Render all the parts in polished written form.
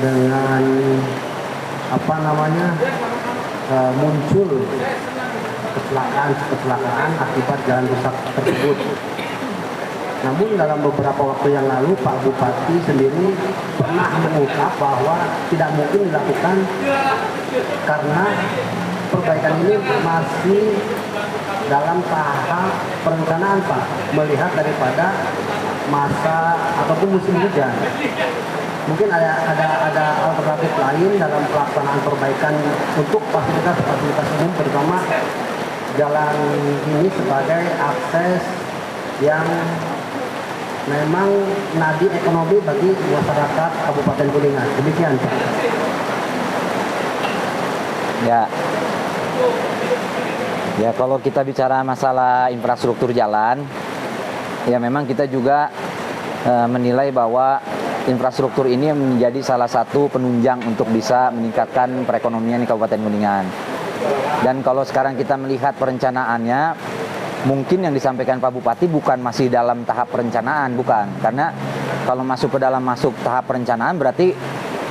dengan apa namanya muncul kecelakaan akibat jalan rusak tersebut. Namun dalam beberapa waktu yang lalu Pak Bupati sendiri pernah mengungkap bahwa tidak mungkin dilakukan karena perbaikan ini masih dalam tahap perencanaan Pak, melihat daripada masa ataupun musim hujan. Mungkin ada alternatif lain dalam pelaksanaan perbaikan untuk fasilitas umum, terutama jalan ini sebagai akses yang memang nadi ekonomi bagi masyarakat Kabupaten Kuningan. Demikian Pak. Ya, kalau kita bicara masalah infrastruktur jalan, ya memang kita juga menilai bahwa infrastruktur ini menjadi salah satu penunjang untuk bisa meningkatkan perekonomian di Kabupaten Kuningan. Dan kalau sekarang kita melihat perencanaannya, mungkin yang disampaikan Pak Bupati bukan masih dalam tahap perencanaan, bukan. Karena kalau masuk ke dalam tahap perencanaan berarti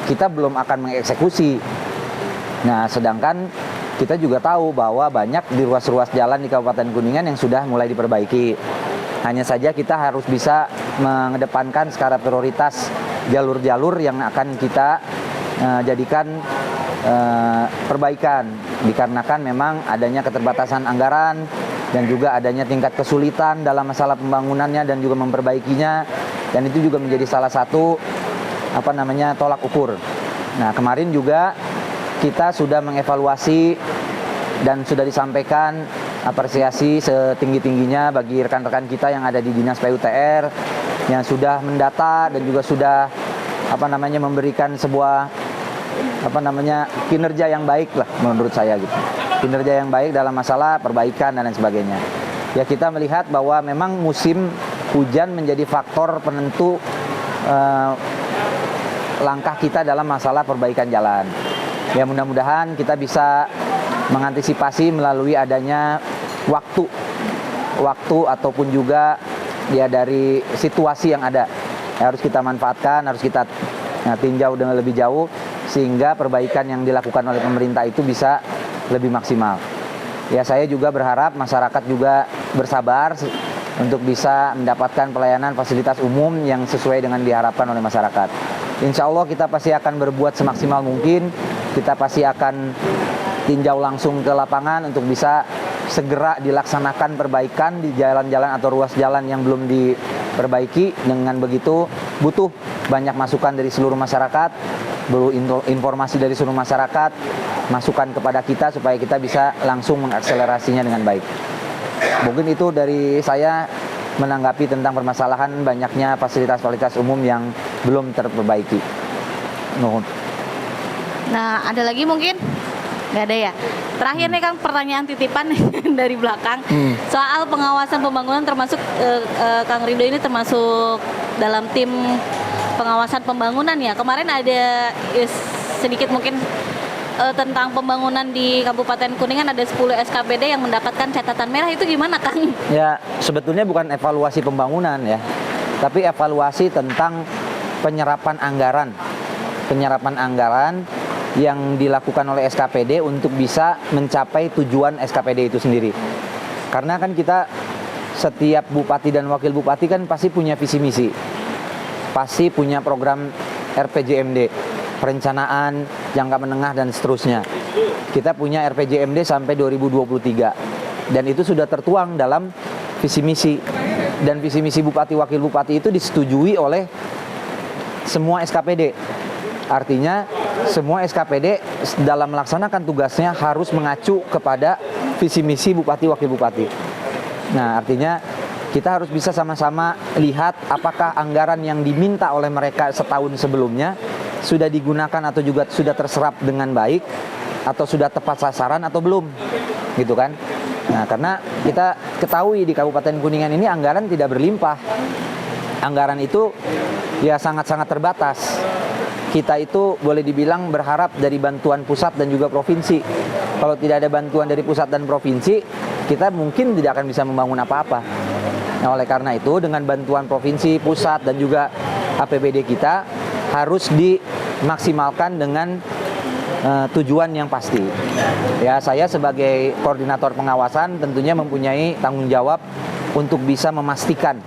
kita belum akan mengeksekusi. Nah, sedangkan kita juga tahu bahwa banyak di ruas-ruas jalan di Kabupaten Kuningan yang sudah mulai diperbaiki. Hanya saja kita harus bisa mengedepankan skala prioritas jalur-jalur yang akan kita jadikan perbaikan. Dikarenakan memang adanya keterbatasan anggaran dan juga adanya tingkat kesulitan dalam masalah pembangunannya dan juga memperbaikinya. Dan itu juga menjadi salah satu tolak ukur. Nah, kemarin juga kita sudah mengevaluasi dan sudah disampaikan apresiasi setinggi-tingginya bagi rekan-rekan kita yang ada di Dinas PUTR yang sudah mendata dan juga sudah memberikan sebuah kinerja yang baik lah menurut saya gitu. Kinerja yang baik dalam masalah perbaikan dan lain sebagainya. Ya, kita melihat bahwa memang musim hujan menjadi faktor penentu langkah kita dalam masalah perbaikan jalan. Ya, mudah-mudahan kita bisa mengantisipasi melalui adanya waktu ataupun juga ya dari situasi yang ada. Harus kita manfaatkan, harus kita tinjau dengan lebih jauh sehingga perbaikan yang dilakukan oleh pemerintah itu bisa lebih maksimal. Ya, saya juga berharap masyarakat juga bersabar untuk bisa mendapatkan pelayanan fasilitas umum yang sesuai dengan diharapkan oleh masyarakat. Insya Allah kita pasti akan berbuat semaksimal mungkin. Kita pasti akan tinjau langsung ke lapangan untuk bisa segera dilaksanakan perbaikan di jalan-jalan atau ruas jalan yang belum diperbaiki. Dengan begitu butuh banyak masukan dari seluruh masyarakat, informasi dari seluruh masyarakat, masukan kepada kita supaya kita bisa langsung mengakselerasinya dengan baik. Mungkin itu dari saya menanggapi tentang permasalahan banyaknya fasilitas-fasilitas umum yang belum terperbaiki. Nah, ada lagi mungkin? Nggak ada ya? Terakhir nih Kang, pertanyaan titipan dari belakang. Soal pengawasan pembangunan termasuk Kang Ridho ini termasuk dalam tim pengawasan pembangunan ya. Kemarin ada sedikit mungkin tentang pembangunan di Kabupaten Kuningan, ada 10 SKPD yang mendapatkan catatan merah. Itu gimana Kang? Ya, sebetulnya bukan evaluasi pembangunan ya, tapi evaluasi tentang penyerapan anggaran yang dilakukan oleh SKPD untuk bisa mencapai tujuan SKPD itu sendiri. Karena kan kita setiap bupati dan wakil bupati kan pasti punya visi misi, pasti punya program RPJMD, perencanaan jangka menengah dan seterusnya. Kita punya RPJMD sampai 2023 dan itu sudah tertuang dalam visi misi, dan visi misi bupati wakil bupati itu disetujui oleh semua SKPD. Artinya semua SKPD dalam melaksanakan tugasnya harus mengacu kepada visi misi bupati wakil bupati. Nah, artinya kita harus bisa sama-sama lihat apakah anggaran yang diminta oleh mereka setahun sebelumnya sudah digunakan atau juga sudah terserap dengan baik atau sudah tepat sasaran atau belum, gitu kan. Nah, karena kita ketahui di Kabupaten Kuningan ini anggaran tidak berlimpah. Anggaran itu ya sangat-sangat terbatas. Kita itu boleh dibilang berharap dari bantuan pusat dan juga provinsi. Kalau tidak ada bantuan dari pusat dan provinsi, kita mungkin tidak akan bisa membangun apa-apa. Nah, oleh karena itu dengan bantuan provinsi, pusat dan juga APBD kita harus dimaksimalkan dengan tujuan yang pasti. Ya, saya sebagai koordinator pengawasan tentunya mempunyai tanggung jawab untuk bisa memastikan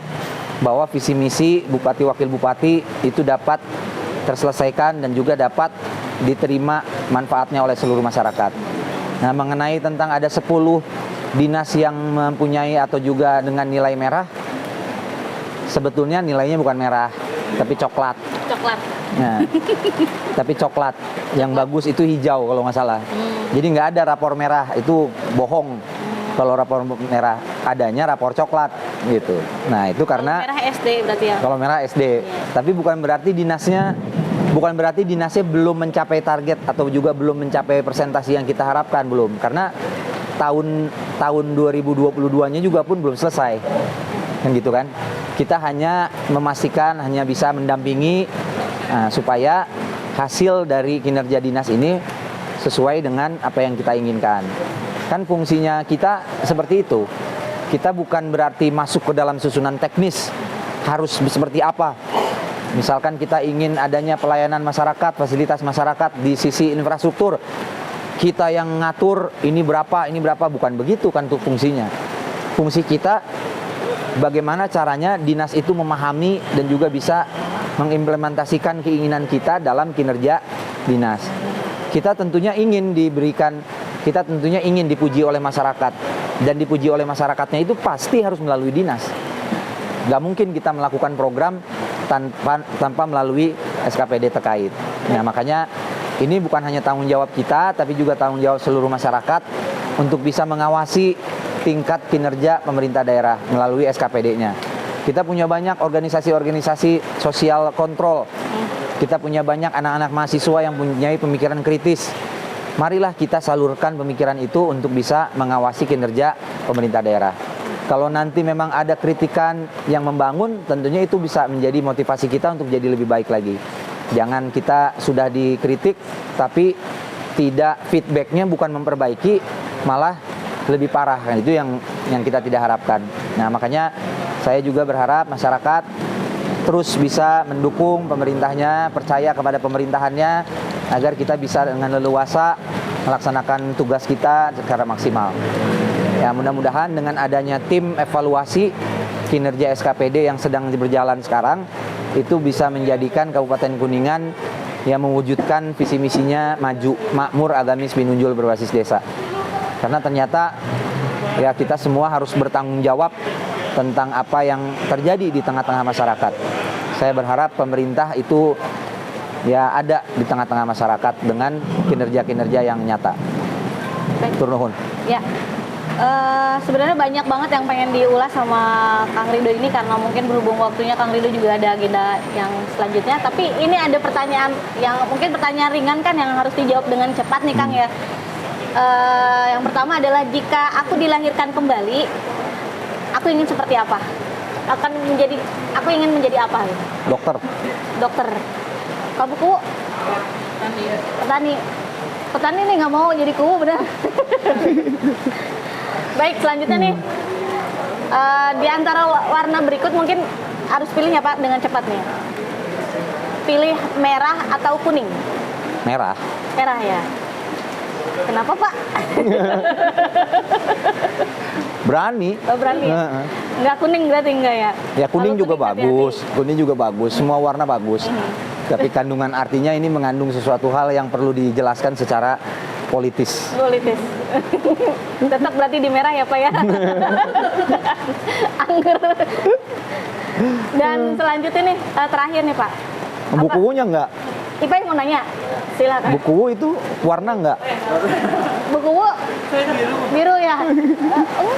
bahwa visi misi Bupati Wakil Bupati itu dapat terselesaikan dan juga dapat diterima manfaatnya oleh seluruh masyarakat. Nah, mengenai tentang ada 10 dinas yang mempunyai atau juga dengan nilai merah, sebetulnya nilainya bukan merah, tapi coklat. Coklat. Nah, tapi coklat. Yang bagus itu hijau kalau nggak salah. Jadi nggak ada rapor merah, itu bohong. Kalau rapor merah adanya rapor coklat gitu. Nah, itu karena Kalau merah SD berarti ya. kalau merah SD. Tapi bukan berarti dinasnya belum mencapai target atau juga belum mencapai persentase yang kita harapkan, belum. Karena tahun 2022-nya juga pun belum selesai. Kan gitu kan. Kita hanya memastikan, hanya bisa mendampingi supaya hasil dari kinerja dinas ini sesuai dengan apa yang kita inginkan. Kan fungsinya kita seperti itu. Kita bukan berarti masuk ke dalam susunan teknis harus seperti apa. Misalkan kita ingin adanya pelayanan masyarakat, fasilitas masyarakat di sisi infrastruktur. Kita yang ngatur ini berapa, bukan begitu kan tuh fungsinya. Fungsi kita bagaimana caranya dinas itu memahami dan juga bisa mengimplementasikan keinginan kita dalam kinerja dinas. Kita tentunya ingin dipuji oleh masyarakat, dan dipuji oleh masyarakatnya itu pasti harus melalui dinas. Gak mungkin kita melakukan program tanpa melalui SKPD terkait. Nah, makanya ini bukan hanya tanggung jawab kita, tapi juga tanggung jawab seluruh masyarakat untuk bisa mengawasi tingkat kinerja pemerintah daerah melalui SKPD-nya. Kita punya banyak organisasi-organisasi sosial kontrol. Kita punya banyak anak-anak mahasiswa yang mempunyai pemikiran kritis. Marilah kita salurkan pemikiran itu untuk bisa mengawasi kinerja pemerintah daerah. Kalau nanti memang ada kritikan yang membangun, tentunya itu bisa menjadi motivasi kita untuk jadi lebih baik lagi. Jangan kita sudah dikritik, tapi tidak feedbacknya bukan memperbaiki, malah lebih parah. Kan itu yang kita tidak harapkan. Nah, makanya saya juga berharap masyarakat terus bisa mendukung pemerintahnya, percaya kepada pemerintahannya, agar kita bisa dengan leluasa melaksanakan tugas kita secara maksimal. Ya, mudah-mudahan dengan adanya tim evaluasi kinerja SKPD yang sedang berjalan sekarang, itu bisa menjadikan Kabupaten Kuningan yang mewujudkan visi misinya maju, makmur, agamis, binunjul, berbasis desa. Karena ternyata ya kita semua harus bertanggung jawab tentang apa yang terjadi di tengah-tengah masyarakat. Saya berharap pemerintah itu ya ada di tengah-tengah masyarakat dengan kinerja-kinerja yang nyata. Tur nuhun. Ya. Sebenarnya banyak banget yang pengen diulas sama Kang Ridho ini, karena mungkin berhubung waktunya Kang Ridho juga ada agenda yang selanjutnya. Tapi ini ada pertanyaan yang mungkin pertanyaan ringan kan yang harus dijawab dengan cepat nih Kang ya. Yang pertama adalah, jika aku dilahirkan kembali, aku ingin seperti apa? Aku ingin menjadi apa? Dokter. Dokter. Kalau buku? Petani. Petani nih nggak mau jadi kubu, benar? Baik, selanjutnya nih, di antara warna berikut mungkin harus pilih ya Pak dengan cepat nih. Pilih merah atau kuning? Merah. Merah ya. Kenapa Pak? Berani. Oh, berani ya? Enggak kuning berarti enggak ya? Ya kuning Kalau juga bagus, kuning juga bagus, semua warna bagus. Tapi kandungan artinya ini mengandung sesuatu hal yang perlu dijelaskan secara politis. Politis. Tetap berarti di merah ya Pak ya? Anggur. Dan selanjutnya nih, terakhir nih Pak. Buku kunya enggak? Ipa mau nanya, silakan. Buku itu warna enggak? Buku biru ya.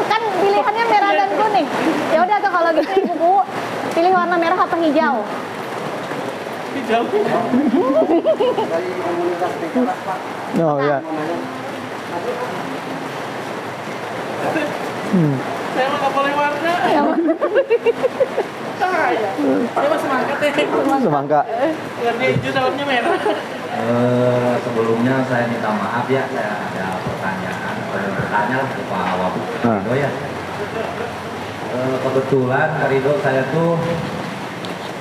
Kan pilihannya merah dan kuning. Ya udah tuh kalau gitu buku pilih warna merah atau hijau? Hijau. Dari komunitas BKLAS Pak. Oh ya. Saya mah nggak boleh warna. Saya mah semangka teh. Semangka. Warna hijau, dalamnya merah. Sebelumnya saya minta maaf ya, saya ada pertanyaan, bertanya lah ke Pak Ridho ya. Kebetulan Kak Ridho, saya tuh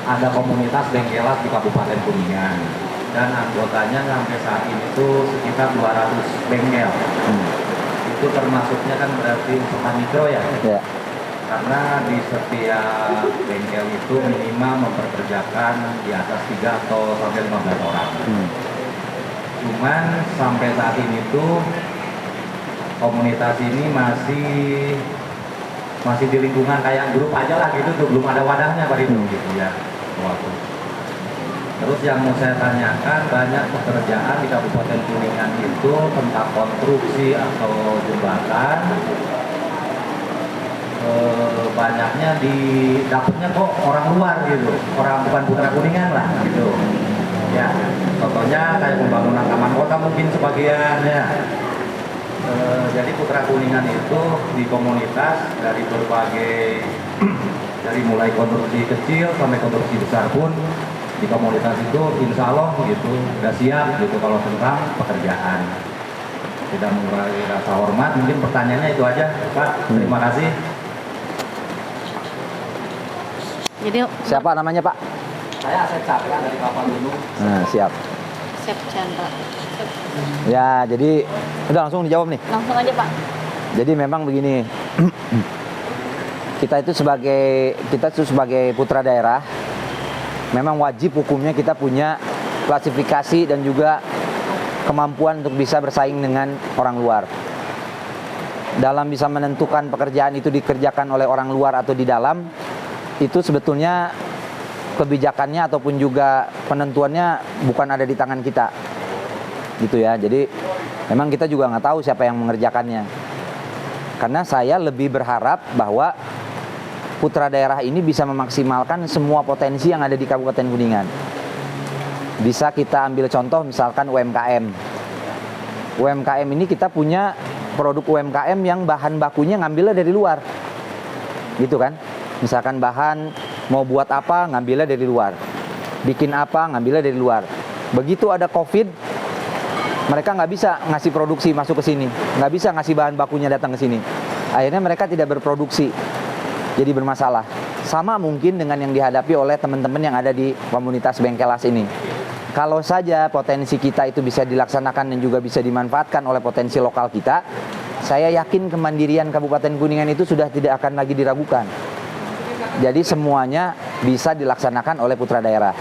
ada komunitas bengkelas di Kabupaten Kuningan dan anggotanya sampai saat ini tuh sekitar 200 bengkel. Itu termasuknya kan berarti usaha mikro ya. Ya. Karena di setiap bengkel itu minimal memperkerjakan di atas 3 atau sampai 15 orang. Cuman sampai saat ini tuh komunitas ini masih di lingkungan kayak grup aja lah gitu tuh, belum ada wadahnya Pak Ridho gitu ya. Waktu. Terus yang mau saya tanyakan, banyak pekerjaan di Kabupaten Kuningan itu tentang konstruksi atau jembatan, banyaknya dapatnya kok orang luar gitu, orang bukan putra Kuningan lah gitu. Ya, contohnya kayak pembangunan taman kota mungkin sebagian ya. Jadi putra Kuningan itu di komunitas dari berbagai dari mulai konstruksi kecil sampai konstruksi besar pun di komunitas itu insya Allah gitu udah siap gitu kalau tentang pekerjaan. Tidak mengurangi rasa hormat, mungkin pertanyaannya itu aja Pak. Terima kasih. Jadi Siapa namanya Pak? Saya Asep Cakra dari Kapal Gunung. Nah, siap. Chef Chandra. Ya, jadi udah langsung dijawab nih. Langsung aja Pak. Jadi memang begini. Kita itu sebagai putra daerah memang wajib hukumnya kita punya klasifikasi dan juga kemampuan untuk bisa bersaing dengan orang luar. Dalam bisa menentukan pekerjaan itu dikerjakan oleh orang luar atau di dalam, itu sebetulnya kebijakannya ataupun juga penentuannya bukan ada di tangan kita. Gitu ya. Jadi memang kita juga nggak tahu siapa yang mengerjakannya. Karena saya lebih berharap bahwa putra daerah ini bisa memaksimalkan semua potensi yang ada di Kabupaten Kuningan. Bisa kita ambil contoh misalkan UMKM. UMKM ini kita punya produk UMKM yang bahan bakunya ngambilnya dari luar. Gitu kan? Misalkan bahan mau buat apa ngambilnya dari luar. Bikin apa ngambilnya dari luar. Begitu ada Covid, mereka nggak bisa ngasih produksi masuk ke sini. Nggak bisa ngasih bahan bakunya datang ke sini. Akhirnya mereka tidak berproduksi. Jadi bermasalah. Sama mungkin dengan yang dihadapi oleh teman-teman yang ada di komunitas Bengkelas ini. Kalau saja potensi kita itu bisa dilaksanakan dan juga bisa dimanfaatkan oleh potensi lokal kita, saya yakin kemandirian Kabupaten Kuningan itu sudah tidak akan lagi diragukan. Jadi semuanya bisa dilaksanakan oleh putra daerah.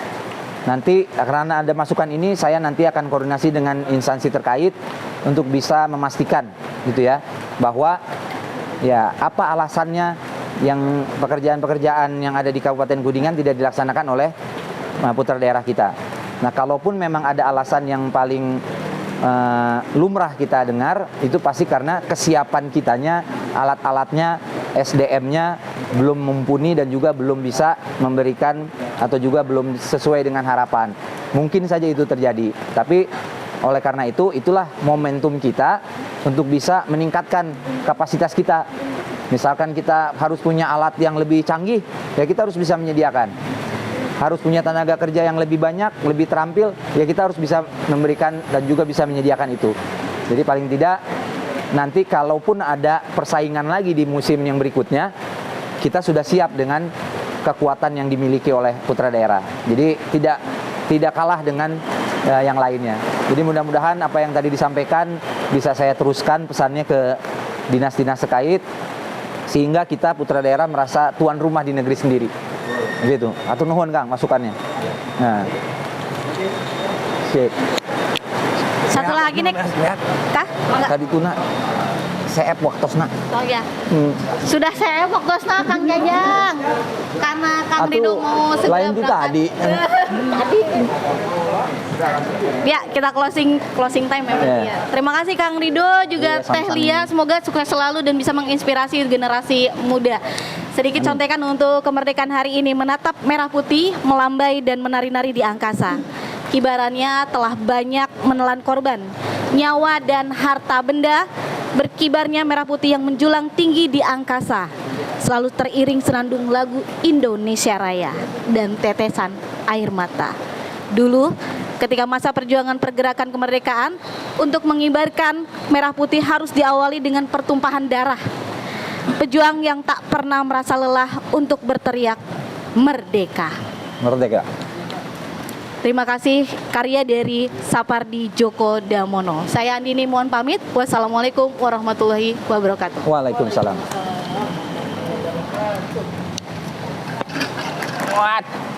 Nanti karena ada masukan ini, saya nanti akan koordinasi dengan instansi terkait untuk bisa memastikan gitu ya, bahwa ya apa alasannya yang pekerjaan-pekerjaan yang ada di Kabupaten Kuningan tidak dilaksanakan oleh putra daerah kita. Nah, kalaupun memang ada alasan yang paling lumrah kita dengar, itu pasti karena kesiapan kitanya, alat-alatnya, SDM-nya belum mumpuni dan juga belum bisa memberikan atau juga belum sesuai dengan harapan. Mungkin saja itu terjadi. Tapi oleh karena itu, itulah momentum kita untuk bisa meningkatkan kapasitas kita. Misalkan kita harus punya alat yang lebih canggih, ya kita harus bisa menyediakan. Harus punya tenaga kerja yang lebih banyak, lebih terampil, ya kita harus bisa memberikan dan juga bisa menyediakan itu. Jadi paling tidak nanti kalaupun ada persaingan lagi di musim yang berikutnya, kita sudah siap dengan kekuatan yang dimiliki oleh putra daerah. Jadi tidak kalah dengan yang lainnya. Jadi mudah-mudahan apa yang tadi disampaikan bisa saya teruskan pesannya ke dinas-dinas terkait, sehingga kita putra daerah merasa tuan rumah di negeri sendiri. Gitu. Atur nuhun Kang masukannya. Nah. Sip. Satu lagi nih. Kah? Enggak. Tadi tuna CF waktosna. Oh ya. Sudah saya waktosna Kang Jajang. Karena Kang Ridho mau segera lain itu tadi. Tadi. Ya, kita closing time ya. Yeah. Terima kasih Kang Ridho juga Teh Lia, semoga sukses selalu dan bisa menginspirasi generasi muda. Sedikit contekan untuk kemerdekaan hari ini, menatap merah putih, melambai dan menari-nari di angkasa. Kibarannya telah banyak menelan korban, nyawa dan harta benda. Berkibarnya merah putih yang menjulang tinggi di angkasa, selalu teriring senandung lagu Indonesia Raya dan tetesan air mata. Dulu, ketika masa perjuangan pergerakan kemerdekaan, untuk mengibarkan merah putih harus diawali dengan pertumpahan darah. Pejuang yang tak pernah merasa lelah untuk berteriak merdeka. Merdeka. Terima kasih karya dari Sapardi Djoko Damono. Saya Andini mohon pamit. Wassalamualaikum warahmatullahi wabarakatuh. Waalaikumsalam. What?